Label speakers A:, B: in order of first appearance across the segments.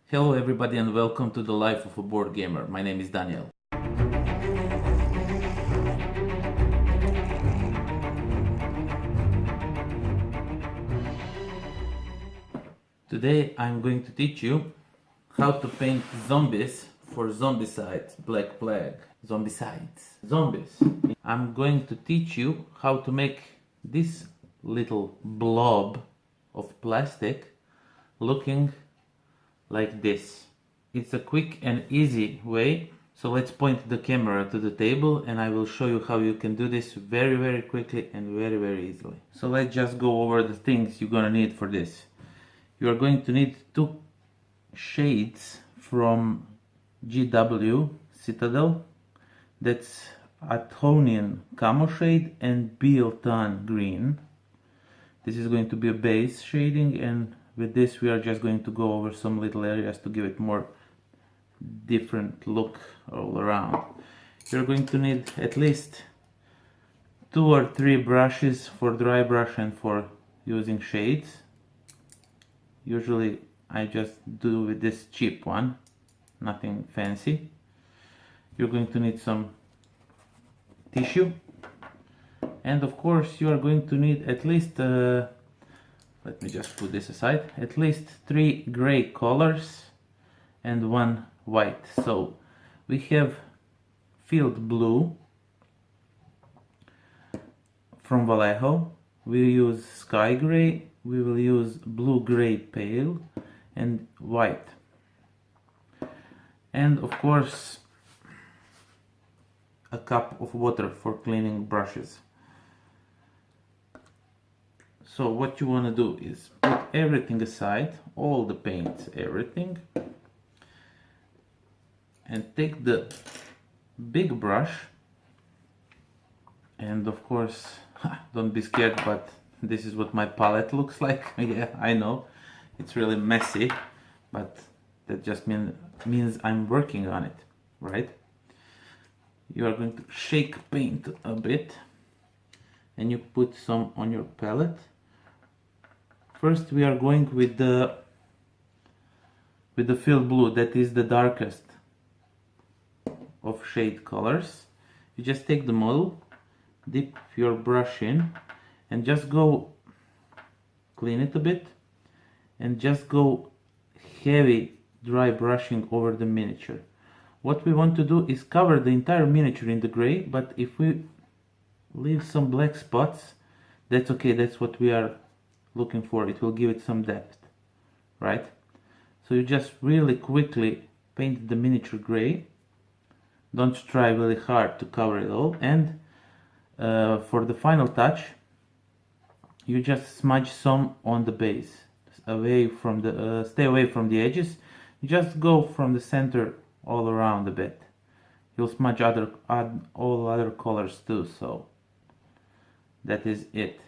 A: Hello everybody and welcome to the life of a board gamer. My name is Daniel. Today I'm going to teach you how to paint zombies for Zombicide, Black Plague, Zombicides, zombies. I'm going to teach you how to make this little blob of plastic looking like this. It's a quick and easy way, so let's point the camera to the table and I will show you how you can do this very quickly and very easily. So let's just go over the things you're gonna need for this. You are going to need two shades from GW Citadel. That's Athonian Camo shade and Bealtan Green. This is going to be a base shading, and with this we are just going to go over some little areas to give it more different look all around. You're going to need at least 2 or 3 brushes for dry brush and for using shades. Usually I just do with this cheap one, nothing fancy. You're going to need some tissue, and of course you are going to need at least let me just put this aside, at least 3 gray colors and 1 white. So we have field blue from Vallejo, we use sky gray, we will use blue gray pale and white, and of course a cup of water for cleaning brushes. So what you want to do is put everything aside, all the paints, everything, and take the big brush, and of course don't be scared, but this is what my palette looks like. Yeah, I know it's really messy, but that just means I'm working on it, right? You are going to shake paint a bit and you put some on your palette. First we are going with the field blue, that is the darkest of shade colors. You just take the model, dip your brush in and just go clean it a bit and just go heavy dry brushing over the miniature. What we want to do is cover the entire miniature in the gray, but if we leave some black spots, that's okay, that's what we are looking for. It will give it some depth, right? So you just really quickly paint the miniature gray. Don't try really hard to cover it all, and for the final touch you just smudge some on the base, away from the stay away from the edges. You just go from the center all around a bit. You'll smudge all other colors too, so that is it.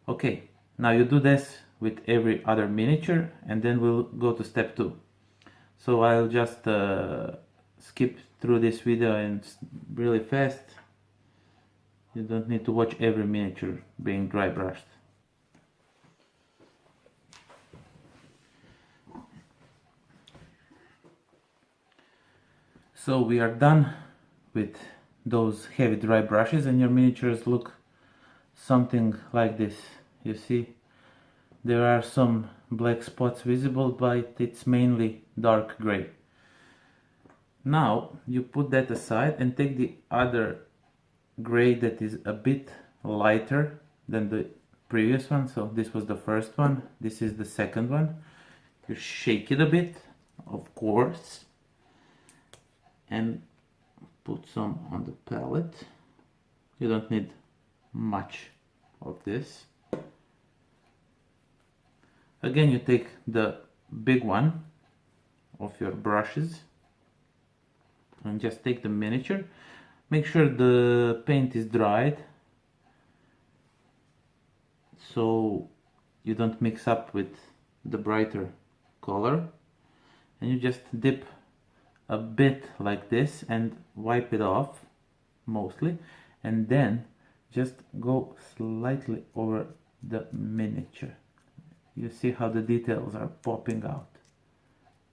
A: Okay, now you do this with every other miniature and then we'll go to step 2. So I'll just skip through this video and really fast. You don't need to watch every miniature being dry brushed. So we are done with those heavy dry brushes and your miniatures look something like this. You see, there are some black spots visible, but it's mainly dark gray. Now you put that aside and take the other gray that is a bit lighter than the previous one. So this was the first one, this is the second one. You shake it a bit, of course, and put some on the palette. You don't need much of this. Again, you take the big one of your brushes and just take the miniature. Make sure the paint is dried so you don't mix up with the brighter color, and you just dip a bit like this and wipe it off mostly, and then just go slightly over the miniature. You see how the details are popping out.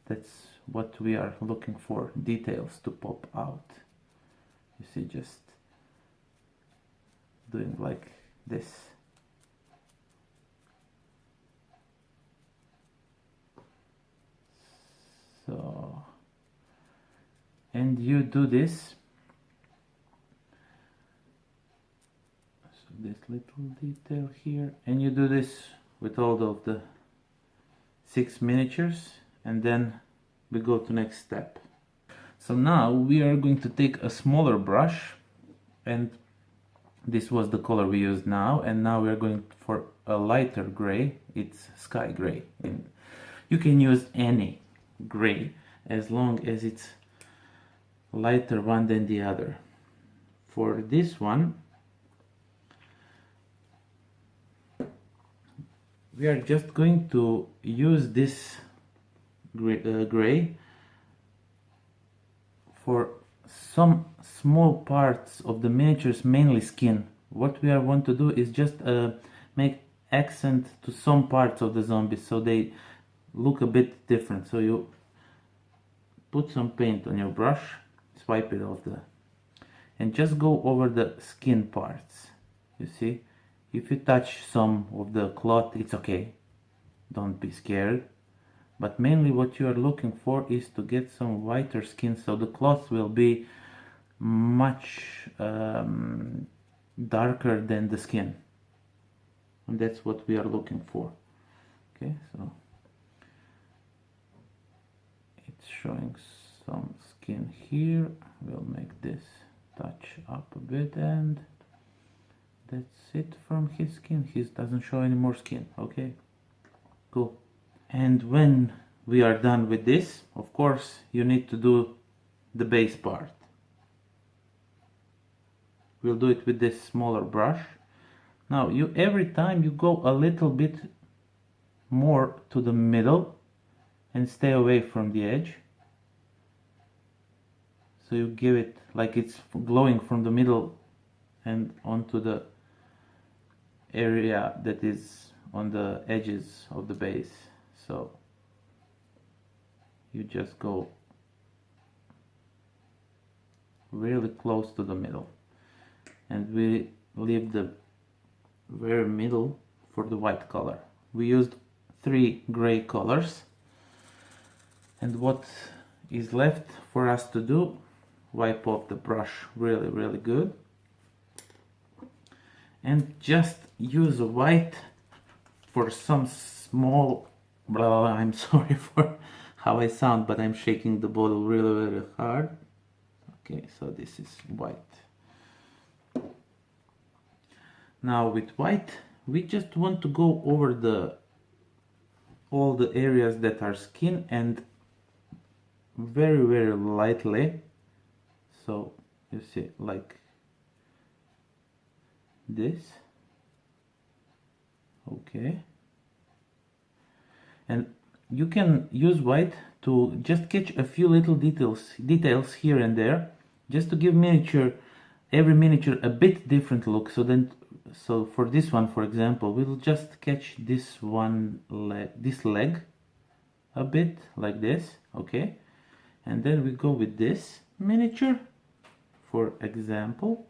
A: That's what we are looking for, details to pop out. You see, just doing like this. So, and you do this. So this little detail here, and you do this with all of the 6 miniatures, and then we go to next step. So now we are going to take a smaller brush, and this was the color we used now, and now we are going for a lighter gray. It's sky gray, and you can use any gray as long as it's lighter one than the other. For this one, we are just going to use this gray for some small parts of the miniatures, mainly skin. What we want to do is just make accent to some parts of the zombies so they look a bit different. So you put some paint on your brush, swipe it off and just go over the skin parts. You see, if you touch some of the cloth, it's okay, don't be scared. But mainly what you are looking for is to get some whiter skin, so the cloth will be much darker than the skin, and that's what we are looking for. Okay, so it's showing some skin here. We'll make this touch up a bit, and that's it from his skin. He doesn't show any more skin. Okay, cool. And when we are done with this, of course, you need to do the base part. We'll do it with this smaller brush. Now, every time you go a little bit more to the middle and stay away from the edge. So you give it like it's glowing from the middle and onto the area that is on the edges of the base. So you just go really close to the middle, and we leave the very middle for the white color. We used 3 gray colors, and what is left for us to do, wipe off the brush really good, and just use a white for some small I'm sorry for how I sound, but I'm shaking the bottle really hard. Okay, so this is white. Now with white, we just want to go over all the areas that are skin, and very lightly. So you see, like this. Okay. And you can use white to just catch a few little details here and there, just to give every miniature a bit different look. So for this one, for example, we'll just catch this leg a bit like this, okay? And then we go with this miniature, for example.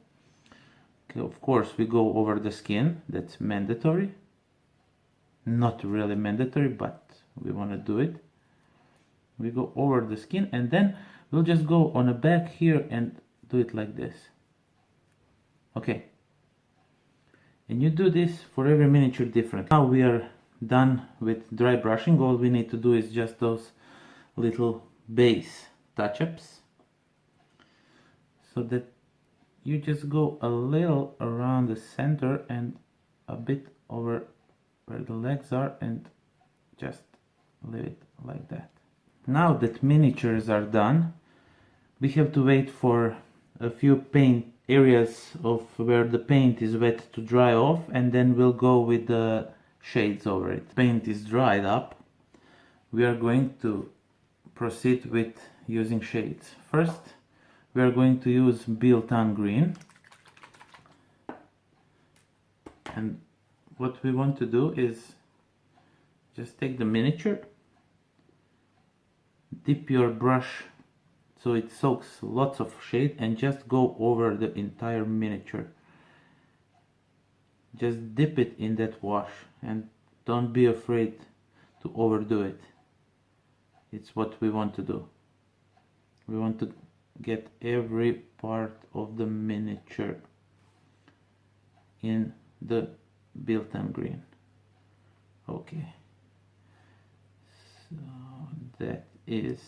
A: Okay, of course, we go over the skin, that's mandatory. Not really mandatory, but we want to do it. We go over the skin, and then we'll just go on the back here and do it like this. Okay. And you do this for every miniature different. Now we are done with dry brushing. All we need to do is just those little base touch-ups, so that you just go a little around the center and a bit over where the legs are, and just leave it like that. Now that miniatures are done, we have to wait for a few paint areas of where the paint is wet to dry off, and then we'll go with the shades over it. Paint is dried up. We are going to proceed with using shades. First, we are going to use Biltan Green, and what we want to do is just take the miniature, dip your brush so it soaks lots of shade and just go over the entire miniature. Just dip it in that wash and don't be afraid to overdo it. It's what we want to do. We want to get every part of the miniature in the built-in green. Okay, so that is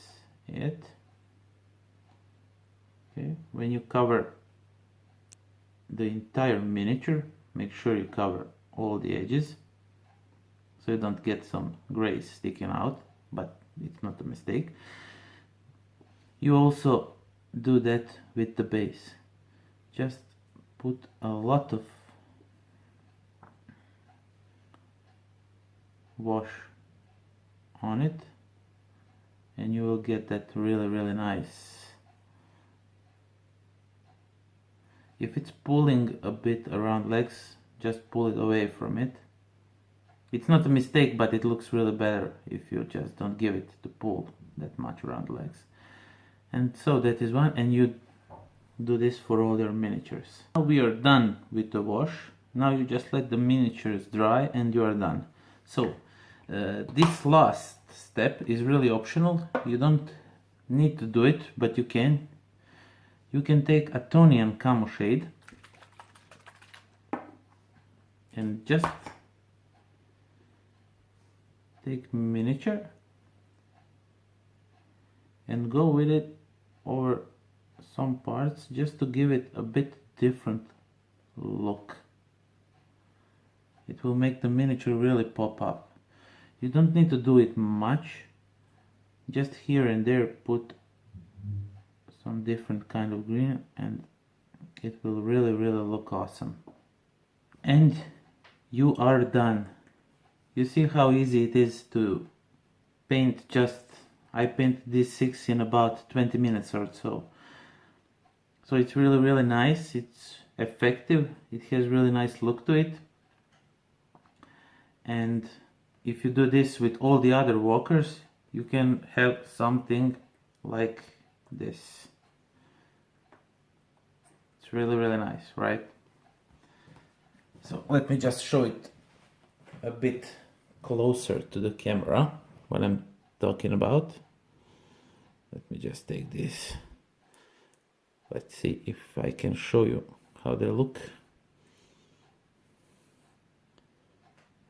A: it. Okay, when you cover the entire miniature, make sure you cover all the edges so you don't get some gray sticking out, but it's not a mistake. You also do that with the base. Just put a lot of wash on it and you will get that really nice. If it's pulling a bit around legs, just pull it away from it. It's not a mistake, but it looks really better if you just don't give it to pull that much around legs. And so that is one, and you do this for all your miniatures. Now we are done with the wash. Now you just let the miniatures dry and you are done. So this last step is really optional. You don't need to do it, but you can. You can take a Tonian camo shade and just take miniature and go with it over some parts just to give it a bit different look. It will make the miniature really pop up. You don't need to do it much, just here and there put some different kind of green and it will really look awesome. And you are done. You see how easy it is to paint. I painted these 6 in about 20 minutes or so. So it's really nice, it's effective, it has really nice look to it. And if you do this with all the other walkers, you can have something like this. It's really nice, right? So let me just show it a bit closer to the camera what I'm talking about. Let me just take this. Let's see if I can show you how they look.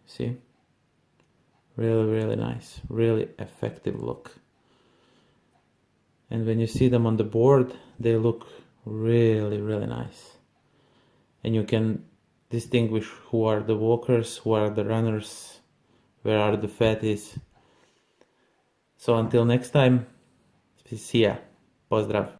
A: See? Really nice, really effective look. And when you see them on the board, they look really nice. And you can distinguish who are the walkers, who are the runners, where are the fatties. So until next time, see ya. Pozdrav.